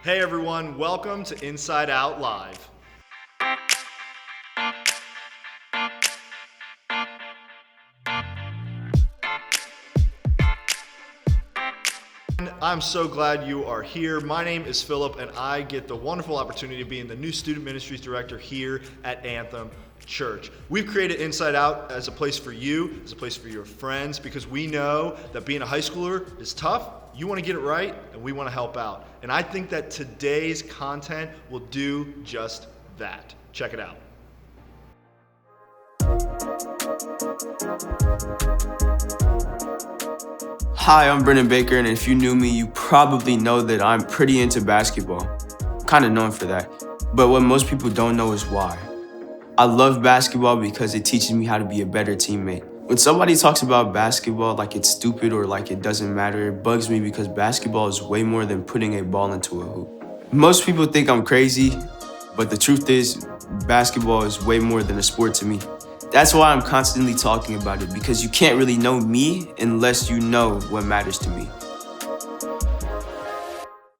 Hey everyone, welcome to Inside Out Live. I'm so glad you are here. My name is Philip and I get the wonderful opportunity of being the new student ministries director here at Anthem Church. We've created Inside Out as a place for you, as a place for your friends, because we know that being a high schooler is tough. You want to get it right, and we want to help out. And I think that today's content will do just that. Check it out. Hi, I'm Brendan Baker, and if you knew me, you probably know that I'm pretty into basketball. Kind of known for that. But what most people don't know is why. I love basketball because it teaches me how to be a better teammate. When somebody talks about basketball like it's stupid or like it doesn't matter, it bugs me because basketball is way more than putting a ball into a hoop. Most people think I'm crazy, but the truth is, basketball is way more than a sport to me. That's why I'm constantly talking about it, because you can't really know me unless you know what matters to me.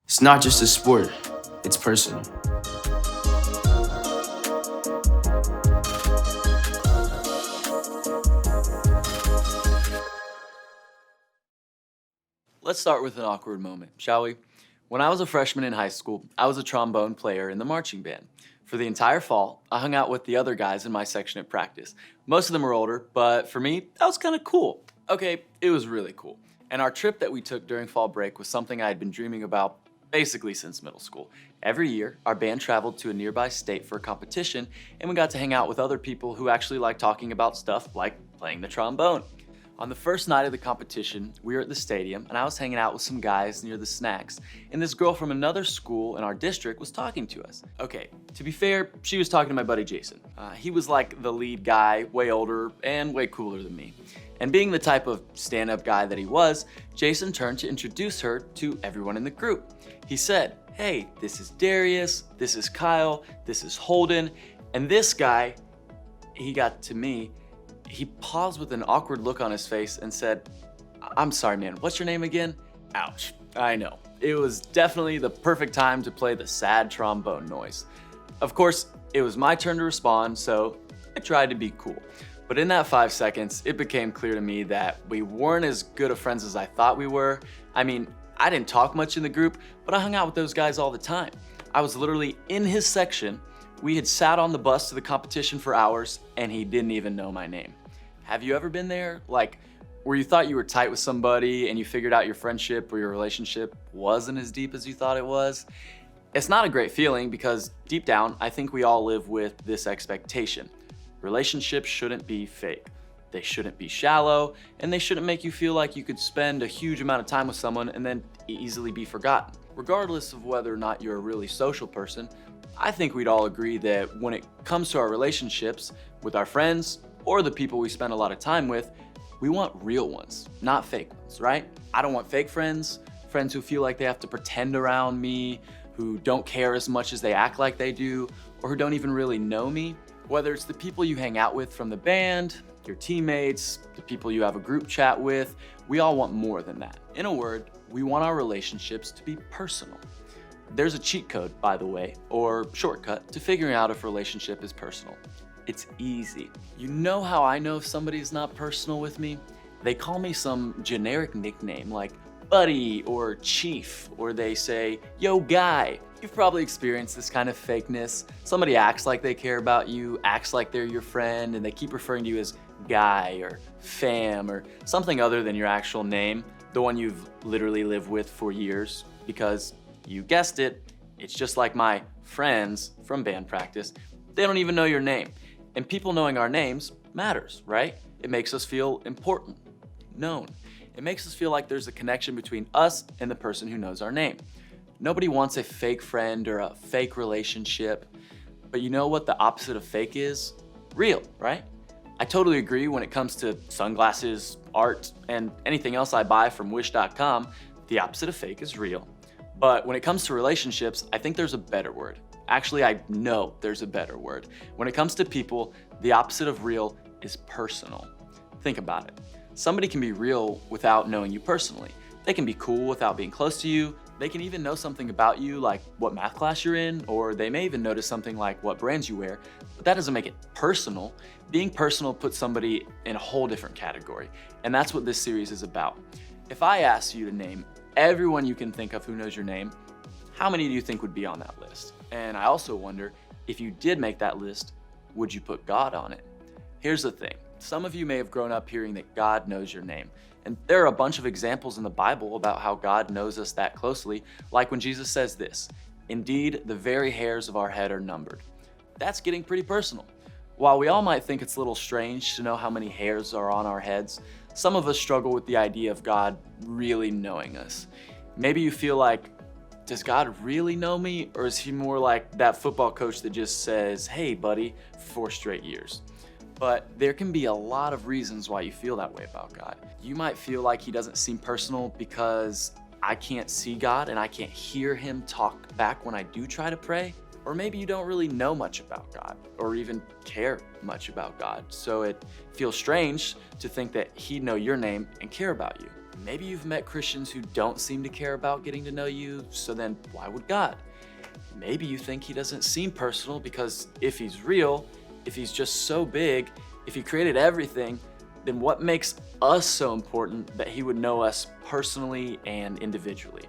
It's not just a sport, it's personal. Let's start with an awkward moment, shall we? When I was a freshman in high school, I was a trombone player in the marching band. For the entire fall, I hung out with the other guys in my section at practice. Most of them were older, but for me, that was kind of cool. Okay, it was really cool. And our trip that we took during fall break was something I had been dreaming about basically since middle school. Every year, our band traveled to a nearby state for a competition, and we got to hang out with other people who actually like talking about stuff like playing the trombone. On the first night of the competition, we were at the stadium and I was hanging out with some guys near the snacks, and this girl from another school in our district was talking to us. Okay, to be fair, she was talking to my buddy Jason. He was like the lead guy, way older and way cooler than me. And being the type of stand-up guy that he was, Jason turned to introduce her to everyone in the group. He said, "Hey, this is Darius, this is Kyle, this is Holden," and this guy, he got to me. He paused with an awkward look on his face and said, "I'm sorry, man, what's your name again?" Ouch, I know. It was definitely the perfect time to play the sad trombone noise. Of course, it was my turn to respond, so I tried to be cool. But in that 5 seconds, it became clear to me that we weren't as good of friends as I thought we were. I mean, I didn't talk much in the group, but I hung out with those guys all the time. I was literally in his section. We had sat on the bus to the competition for hours, and he didn't even know my name. Have you ever been there? Like, where you thought you were tight with somebody and you figured out your friendship or your relationship wasn't as deep as you thought it was? It's not a great feeling because deep down, I think we all live with this expectation. Relationships shouldn't be fake. They shouldn't be shallow, and they shouldn't make you feel like you could spend a huge amount of time with someone and then easily be forgotten. Regardless of whether or not you're a really social person, I think we'd all agree that when it comes to our relationships with our friends or the people we spend a lot of time with, we want real ones, not fake ones, right? I don't want fake friends, friends who feel like they have to pretend around me, who don't care as much as they act like they do, or who don't even really know me. Whether it's the people you hang out with from the band, your teammates, the people you have a group chat with, we all want more than that. In a word, we want our relationships to be personal. There's a cheat code, by the way, or shortcut to figuring out if a relationship is personal. It's easy. You know how I know if somebody's not personal with me? They call me some generic nickname like buddy or chief, or they say, "Yo, guy." You've probably experienced this kind of fakeness. Somebody acts like they care about you, acts like they're your friend, and they keep referring to you as guy or fam or something other than your actual name, the one you've literally lived with for years, because you guessed it, it's just like my friends from band practice. They don't even know your name. And people knowing our names matters, right? It makes us feel important, known. It makes us feel like there's a connection between us and the person who knows our name. Nobody wants a fake friend or a fake relationship, but you know what the opposite of fake is? Real, right? I totally agree when it comes to sunglasses, art, and anything else I buy from wish.com, the opposite of fake is real. But when it comes to relationships, I think there's a better word. Actually, I know there's a better word. When it comes to people, the opposite of real is personal. Think about it. Somebody can be real without knowing you personally. They can be cool without being close to you. They can even know something about you, like what math class you're in, or they may even notice something like what brands you wear, but that doesn't make it personal. Being personal puts somebody in a whole different category, and that's what this series is about. If I asked you to name everyone you can think of who knows your name, how many do you think would be on that list? And I also wonder, if you did make that list, would you put God on it? Here's the thing. Some of you may have grown up hearing that God knows your name. And there are a bunch of examples in the Bible about how God knows us that closely, like when Jesus says this, "Indeed, the very hairs of our head are numbered." That's getting pretty personal. While we all might think it's a little strange to know how many hairs are on our heads, some of us struggle with the idea of God really knowing us. Maybe you feel like, does God really know me? Or is he more like that football coach that just says, "Hey, buddy," for 4 straight years? But there can be a lot of reasons why you feel that way about God. You might feel like he doesn't seem personal because I can't see God and I can't hear him talk back when I do try to pray. Or maybe you don't really know much about God or even care much about God. So it feels strange to think that he'd know your name and care about you. Maybe you've met Christians who don't seem to care about getting to know you, so then why would God? Maybe you think he doesn't seem personal because if he's real, if he's just so big, if he created everything, then what makes us so important that he would know us personally and individually?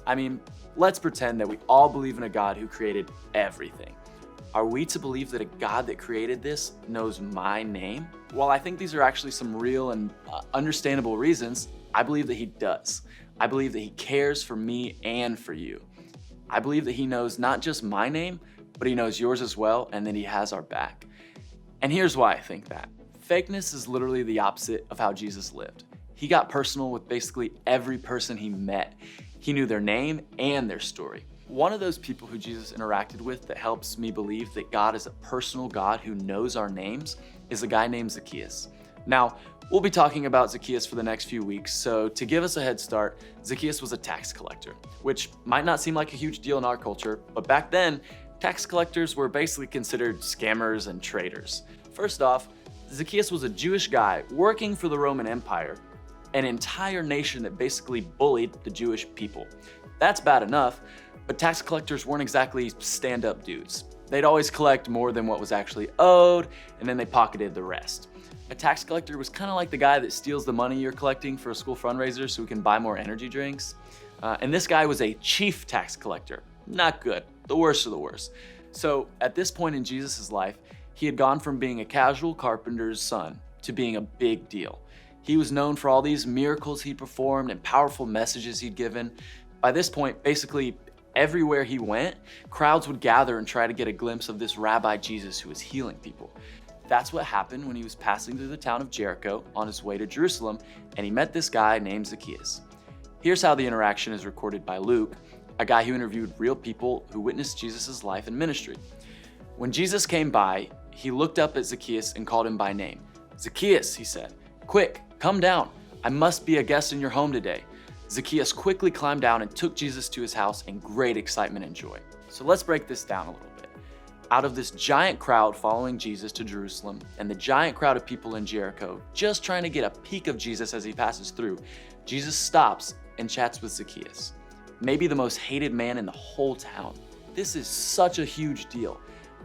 I mean, let's pretend that we all believe in a God who created everything. Are we to believe that a God that created this knows my name? While I think these are actually some real and understandable reasons, I believe that he does. I believe that he cares for me and for you. I believe that he knows not just my name, but he knows yours as well, and that he has our back. And here's why I think that. Fakeness is literally the opposite of how Jesus lived. He got personal with basically every person he met. He knew their name and their story. One of those people who Jesus interacted with that helps me believe that God is a personal God who knows our names is a guy named Zacchaeus. Now, we'll be talking about Zacchaeus for the next few weeks, so to give us a head start, Zacchaeus was a tax collector, which might not seem like a huge deal in our culture, but back then, tax collectors were basically considered scammers and traitors. First off, Zacchaeus was a Jewish guy working for the Roman Empire, an entire nation that basically bullied the Jewish people. That's bad enough, but tax collectors weren't exactly stand-up dudes. They'd always collect more than what was actually owed, and then they pocketed the rest. A tax collector was kind of like the guy that steals the money you're collecting for a school fundraiser so we can buy more energy drinks. And this guy was a chief tax collector. Not good, the worst of the worst. So at this point in Jesus' life, he had gone from being a casual carpenter's son to being a big deal. He was known for all these miracles he'd performed and powerful messages he'd given. By this point, basically everywhere he went, crowds would gather and try to get a glimpse of this Rabbi Jesus who was healing people. That's what happened when he was passing through the town of Jericho on his way to Jerusalem, and he met this guy named Zacchaeus. Here's how the interaction is recorded by Luke, a guy who interviewed real people who witnessed Jesus' life and ministry. When Jesus came by, he looked up at Zacchaeus and called him by name. "Zacchaeus," he said, "quick, come down. I must be a guest in your home today." Zacchaeus quickly climbed down and took Jesus to his house in great excitement and joy. So let's break this down a little bit. Out of this giant crowd following Jesus to Jerusalem and the giant crowd of people in Jericho just trying to get a peek of Jesus as he passes through, Jesus stops and chats with Zacchaeus, maybe the most hated man in the whole town. This is such a huge deal.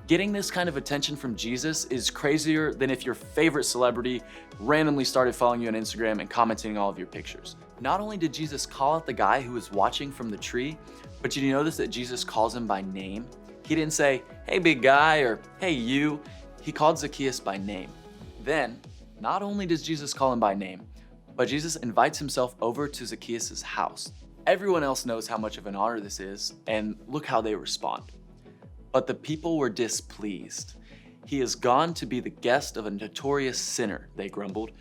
Getting this kind of attention from Jesus is crazier than if your favorite celebrity randomly started following you on Instagram and commenting all of your pictures. Not only did Jesus call out the guy who was watching from the tree, but did you notice that Jesus calls him by name? He didn't say, "Hey, big guy," or "Hey, you." He called Zacchaeus by name. Then, not only does Jesus call him by name, but Jesus invites himself over to Zacchaeus' house. Everyone else knows how much of an honor this is, and look how they respond. But the people were displeased. "He has gone to be the guest of a notorious sinner," they grumbled.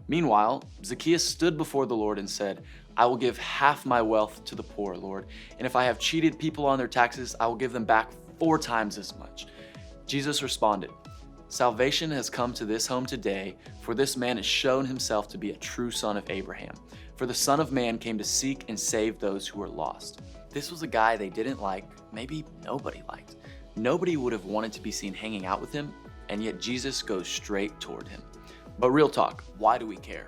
Meanwhile, Zacchaeus stood before the Lord and said, "I will give half my wealth to the poor, Lord, and if I have cheated people on their taxes, I will give them back 4 times as much." Jesus responded, "Salvation has come to this home today, for this man has shown himself to be a true son of Abraham. For the Son of Man came to seek and save those who are lost." This was a guy they didn't like, maybe nobody liked. Nobody would have wanted to be seen hanging out with him, and yet Jesus goes straight toward him. But real talk, why do we care?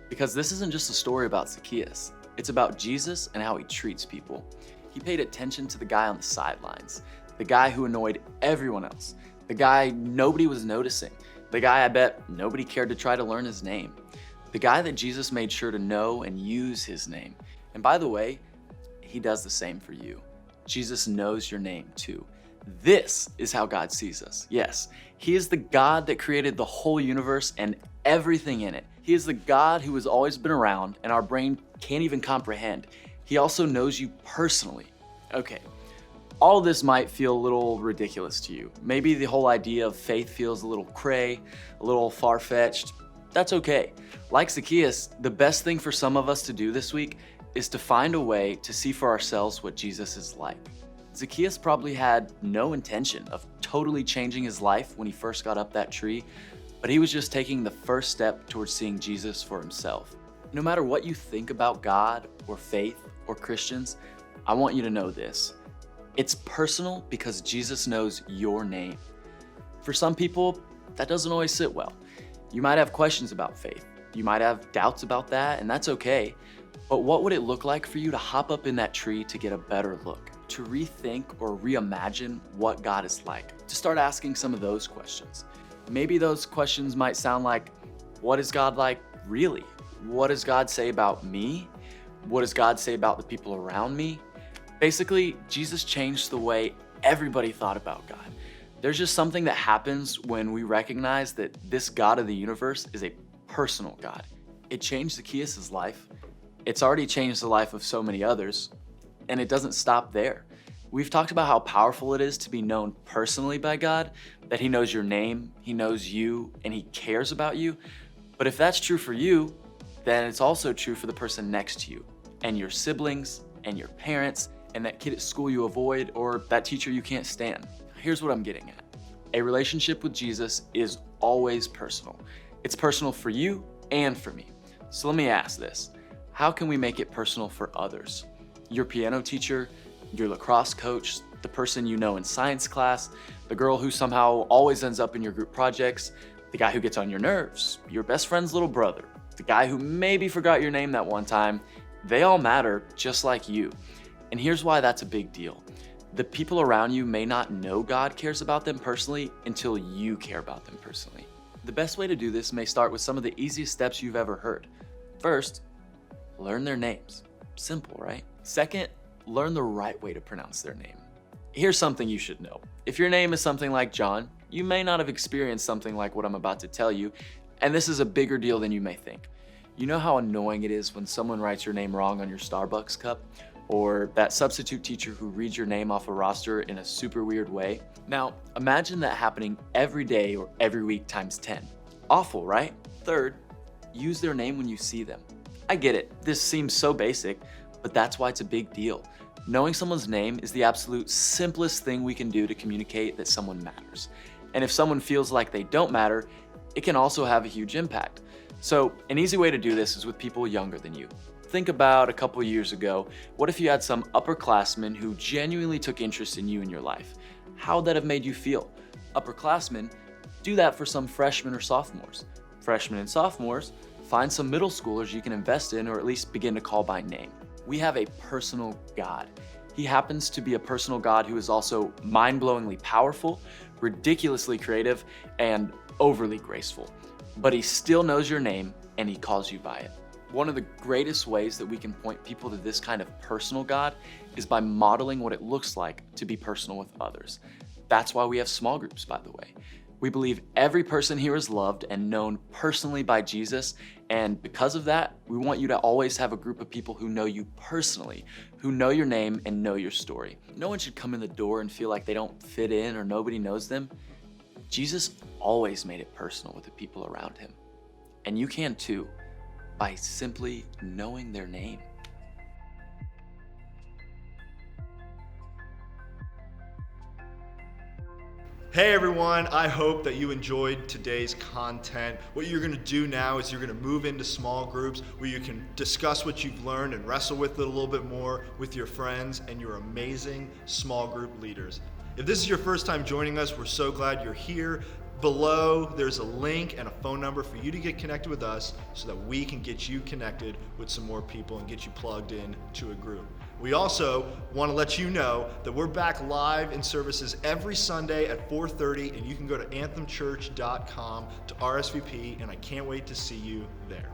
Because this isn't just a story about Zacchaeus. It's about Jesus and how he treats people. He paid attention to the guy on the sidelines, the guy who annoyed everyone else, the guy nobody was noticing, the guy I bet nobody cared to try to learn his name, the guy that Jesus made sure to know and use his name. And by the way, he does the same for you. Jesus knows your name too. This is how God sees us. Yes, he is the God that created the whole universe and everything in it. He is the God who has always been around and our brain can't even comprehend. He also knows you personally. Okay, all of this might feel a little ridiculous to you. Maybe the whole idea of faith feels a little cray, a little far-fetched. That's okay. Like Zacchaeus, the best thing for some of us to do this week is to find a way to see for ourselves what Jesus is like. Zacchaeus probably had no intention of totally changing his life when he first got up that tree, but he was just taking the first step towards seeing Jesus for himself. No matter what you think about God or faith or Christians, I want you to know this. It's personal because Jesus knows your name. For some people, that doesn't always sit well. You might have questions about faith. You might have doubts about that, and that's okay. But what would it look like for you to hop up in that tree to get a better look, to rethink or reimagine what God is like, to start asking some of those questions? Maybe those questions might sound like, what is God like really? What does God say about me? What does God say about the people around me? Basically, Jesus changed the way everybody thought about God. There's just something that happens when we recognize that this God of the universe is a personal God. It changed Zacchaeus' life. It's already changed the life of so many others, and it doesn't stop there. We've talked about how powerful it is to be known personally by God, that he knows your name, he knows you, and he cares about you. But if that's true for you, then it's also true for the person next to you, and your siblings, and your parents, and that kid at school you avoid, or that teacher you can't stand. Here's what I'm getting at. A relationship with Jesus is always personal. It's personal for you and for me. So let me ask this. How can we make it personal for others? Your piano teacher, your lacrosse coach, the person you know in science class, the girl who somehow always ends up in your group projects, the guy who gets on your nerves, your best friend's little brother, the guy who maybe forgot your name that one time. They all matter just like you. And here's why that's a big deal. The people around you may not know God cares about them personally until you care about them personally. The best way to do this may start with some of the easiest steps you've ever heard. First, learn their names. Simple, right? Second, learn the right way to pronounce their name. Here's something you should know. If your name is something like John, you may not have experienced something like what I'm about to tell you, and this is a bigger deal than you may think. You know how annoying it is when someone writes your name wrong on your Starbucks cup? Or that substitute teacher who reads your name off a roster in a super weird way? Now, imagine that happening every day or every week times 10. Awful, right? Third, use their name when you see them. I get it, this seems so basic, but that's why it's a big deal. Knowing someone's name is the absolute simplest thing we can do to communicate that someone matters. And if someone feels like they don't matter, it can also have a huge impact. So an easy way to do this is with people younger than you. Think about a couple years ago, what if you had some upperclassmen who genuinely took interest in you and your life? How would that have made you feel? Upperclassmen, do that for some freshmen or sophomores. Freshmen and sophomores, find some middle schoolers you can invest in or at least begin to call by name. We have a personal God. He happens to be a personal God who is also mind-blowingly powerful, ridiculously creative, and overly graceful. But he still knows your name and he calls you by it. One of the greatest ways that we can point people to this kind of personal God is by modeling what it looks like to be personal with others. That's why we have small groups, by the way. We believe every person here is loved and known personally by Jesus, and because of that, we want you to always have a group of people who know you personally, who know your name and know your story. No one should come in the door and feel like they don't fit in or nobody knows them. Jesus always made it personal with the people around him, and you can too, by simply knowing their name. Hey everyone, I hope that you enjoyed today's content. What you're gonna do now is you're gonna move into small groups where you can discuss what you've learned and wrestle with it a little bit more with your friends and your amazing small group leaders. If this is your first time joining us, we're so glad you're here. Below, there's a link and a phone number for you to get connected with us so that we can get you connected with some more people and get you plugged in to a group. We also want to let you know that we're back live in services every Sunday at 4:30, and you can go to anthemchurch.com to RSVP, and I can't wait to see you there.